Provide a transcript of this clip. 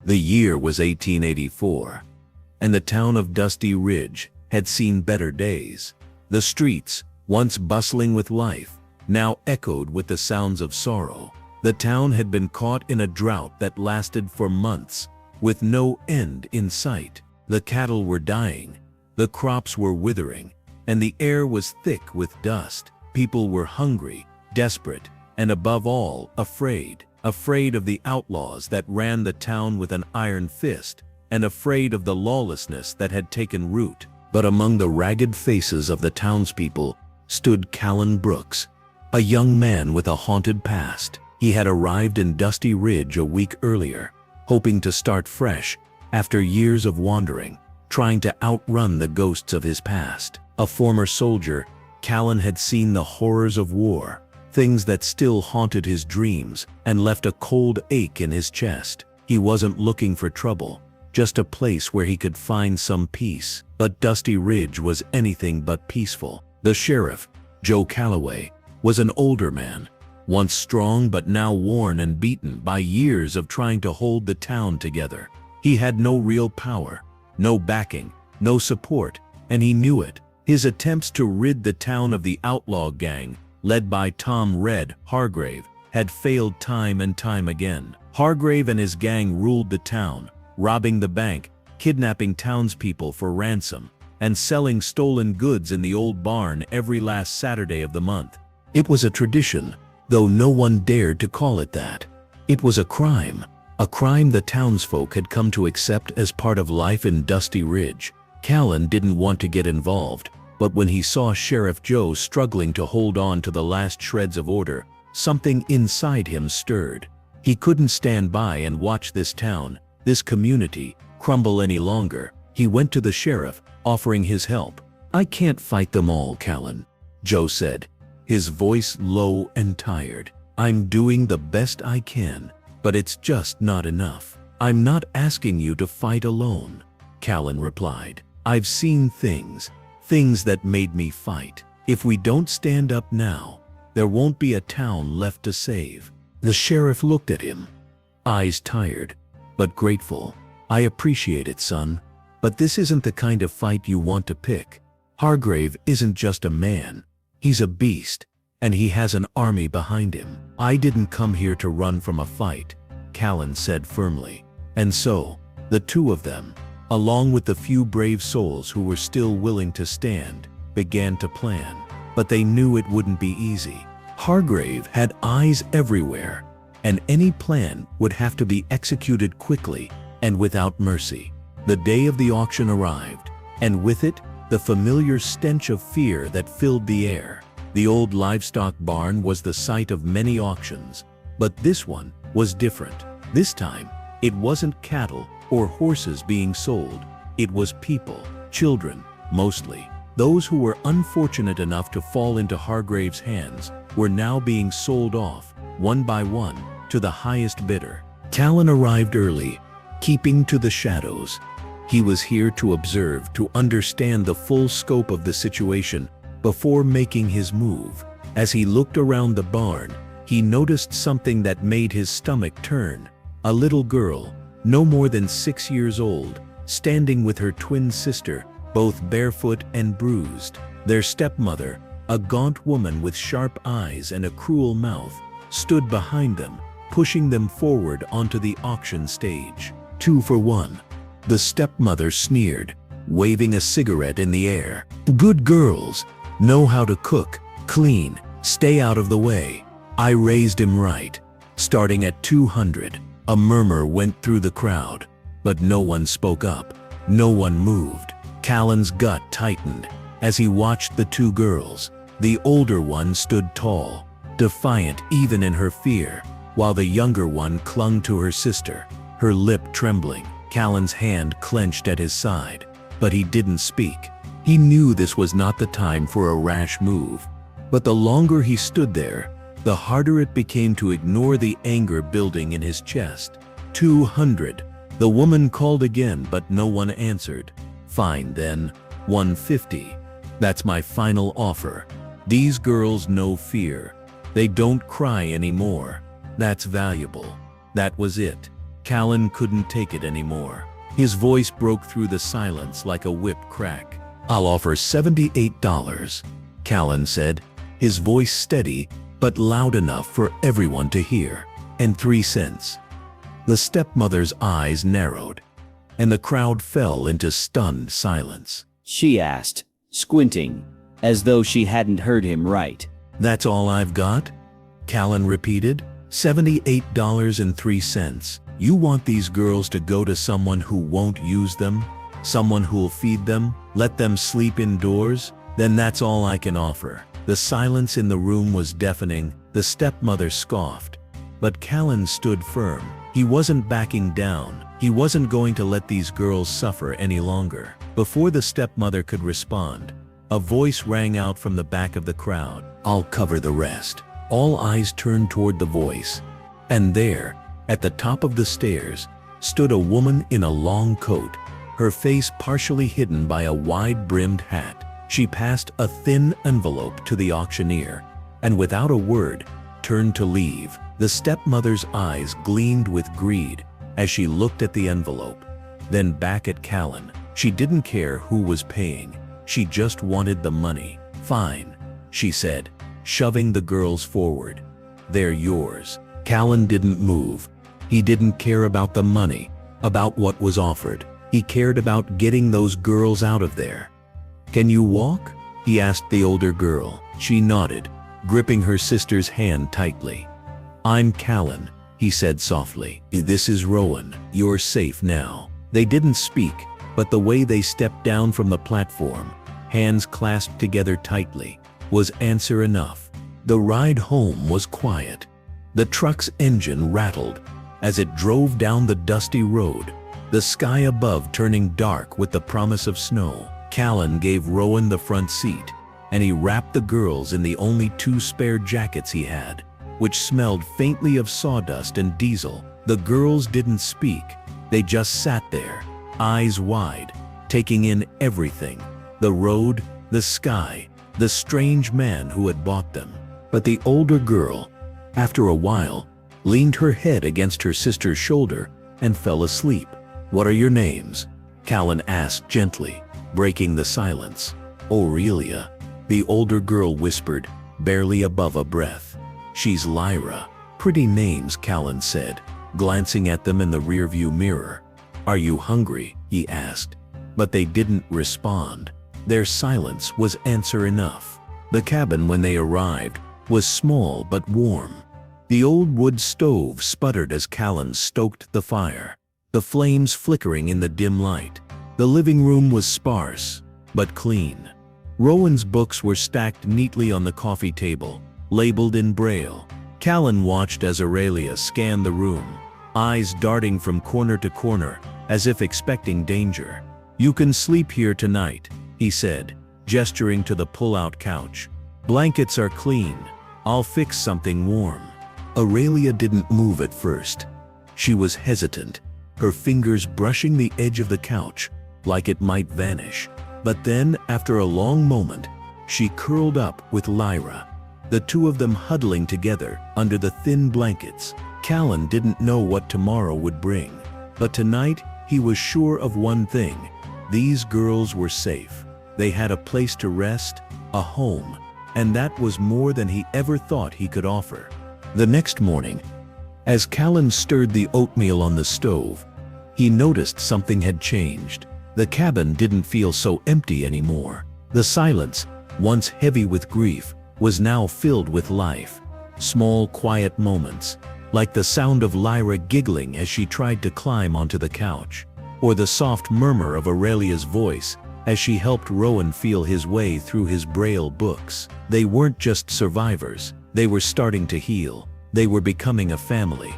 The year was 1884, and the town of Dusty Ridge had seen better days. The streets, once bustling with life, now echoed with the sounds of sorrow. The town had been caught in a drought that lasted for months, with no end in sight. The cattle were dying, the crops were withering, and the air was thick with dust. People were hungry, desperate, and above all, afraid. Afraid of the outlaws that ran the town with an iron fist, and afraid of the lawlessness that had taken root. But among the ragged faces of the townspeople stood Callan Brooks, a young man with a haunted past. He had arrived in Dusty Ridge a week earlier, hoping to start fresh after years of wandering, trying to outrun the ghosts of his past. A former soldier, Callan had seen the horrors of war, things that still haunted his dreams and left a cold ache in his chest. He wasn't looking for trouble, just a place where he could find some peace. But Dusty Ridge was anything but peaceful. The sheriff, Joe Calloway, was an older man, once strong but now worn and beaten by years of trying to hold the town together. He had no real power, no backing, no support, and he knew it. His attempts to rid the town of the outlaw gang, led by Tom "Red" Hargrave, had failed time and time again. Hargrave and his gang ruled the town, robbing the bank, kidnapping townspeople for ransom, and selling stolen goods in the old barn every last Saturday of the month. It was a tradition, though no one dared to call it that. It was a crime the townsfolk had come to accept as part of life in Dusty Ridge. Callan didn't want to get involved, but when he saw Sheriff Joe struggling to hold on to the last shreds of order, something inside him stirred. He couldn't stand by and watch this town, this community, crumble any longer. He went to the sheriff, offering his help. "I can't fight them all, Callan," Joe said, his voice low and tired. "I'm doing the best I can, but it's just not enough." "I'm not asking you to fight alone," Callan replied. "I've seen things that made me fight. If we don't stand up now, there won't be a town left to save." The sheriff looked at him, eyes tired, but grateful. "I appreciate it, son, but this isn't the kind of fight you want to pick. Hargrave isn't just a man, he's a beast, and he has an army behind him." "I didn't come here to run from a fight," Callan said firmly. And so, the two of them, along with the few brave souls who were still willing to stand, began to plan. But they knew it wouldn't be easy. Hargrave had eyes everywhere, and any plan would have to be executed quickly and without mercy. The day of the auction arrived, and with it, the familiar stench of fear that filled the air. The old livestock barn was the site of many auctions, but this one was different. This time, it wasn't cattle or horses being sold. It was people, children, mostly. Those who were unfortunate enough to fall into Hargrave's hands were now being sold off, one by one, to the highest bidder. Callan arrived early, keeping to the shadows. He was here to observe, to understand the full scope of the situation before making his move. As he looked around the barn, he noticed something that made his stomach turn. A little girl, no more than 6 years old, standing with her twin sister, both barefoot and bruised. Their stepmother, a gaunt woman with sharp eyes and a cruel mouth, stood behind them, pushing them forward onto the auction stage. "2 for 1, the stepmother sneered, waving a cigarette in the air. "Good girls, know how to cook, clean, stay out of the way. I raised him right." Starting at 200, a murmur went through the crowd, but no one spoke up. No one moved. Callan's gut tightened as he watched the two girls. The older one stood tall, defiant even in her fear, while the younger one clung to her sister, her lip trembling. Callan's hand clenched at his side, but he didn't speak. He knew this was not the time for a rash move, but the longer he stood there, the harder it became to ignore the anger building in his chest. 200. The woman called again, but no one answered. "Fine then, 150. That's my final offer. These girls know fear. They don't cry anymore. That's valuable." That was it. Callan couldn't take it anymore. His voice broke through the silence like a whip crack. "I'll offer $78, Callan said, his voice steady but loud enough for everyone to hear. "And 3 cents. The stepmother's eyes narrowed, and the crowd fell into stunned silence. She asked, squinting, as though she hadn't heard him right. "That's all I've got?" Callan repeated. $78.03. You want these girls to go to someone who won't use them? Someone who'll feed them? Let them sleep indoors? Then that's all I can offer." The silence in the room was deafening. The stepmother scoffed. But Callan stood firm. He wasn't backing down. He wasn't going to let these girls suffer any longer. Before the stepmother could respond, a voice rang out from the back of the crowd. "I'll cover the rest." All eyes turned toward the voice. And there, at the top of the stairs, stood a woman in a long coat, her face partially hidden by a wide-brimmed hat. She passed a thin envelope to the auctioneer, and without a word, turned to leave. The stepmother's eyes gleamed with greed as she looked at the envelope, then back at Callan. She didn't care who was paying. She just wanted the money. "Fine," she said, shoving the girls forward. "They're yours." Callan didn't move. He didn't care about the money, about what was offered. He cared about getting those girls out of there. "Can you walk?" he asked the older girl. She nodded, gripping her sister's hand tightly. "I'm Callan," he said softly. "This is Rowan. You're safe now." They didn't speak, but the way they stepped down from the platform, hands clasped together tightly, was answer enough. The ride home was quiet. The truck's engine rattled as it drove down the dusty road, the sky above turning dark with the promise of snow. Callan gave Rowan the front seat, and he wrapped the girls in the only 2 spare jackets he had, which smelled faintly of sawdust and diesel. The girls didn't speak. They just sat there, eyes wide, taking in everything: the road, the sky, the strange man who had bought them. But the older girl, after a while, leaned her head against her sister's shoulder and fell asleep. "What are your names?" Callan asked gently, breaking the silence. "Aurelia," the older girl whispered, barely above a breath. "She's Lyra." "Pretty names," Callan said, glancing at them in the rearview mirror. "Are you hungry?" he asked. But they didn't respond. Their silence was answer enough. The cabin, when they arrived, was small but warm. The old wood stove sputtered as Callan stoked the fire, the flames flickering in the dim light. The living room was sparse, but clean. Rowan's books were stacked neatly on the coffee table, labeled in Braille. Callan watched as Aurelia scanned the room, eyes darting from corner to corner, as if expecting danger. "You can sleep here tonight," he said, gesturing to the pull-out couch. "Blankets are clean. I'll fix something warm." Aurelia didn't move at first. She was hesitant, her fingers brushing the edge of the couch, like it might vanish. But then, after a long moment, she curled up with Lyra, the 2 of them huddling together under the thin blankets. Callan didn't know what tomorrow would bring, but tonight he was sure of one thing: these girls were safe. They had a place to rest, a home, and that was more than he ever thought he could offer. The next morning, as Callan stirred the oatmeal on the stove, he noticed something had changed. The cabin didn't feel so empty anymore. The silence, once heavy with grief, was now filled with life. Small, quiet moments, like the sound of Lyra giggling as she tried to climb onto the couch, or the soft murmur of Aurelia's voice as she helped Rowan feel his way through his Braille books. They weren't just survivors. They were starting to heal. They were becoming a family.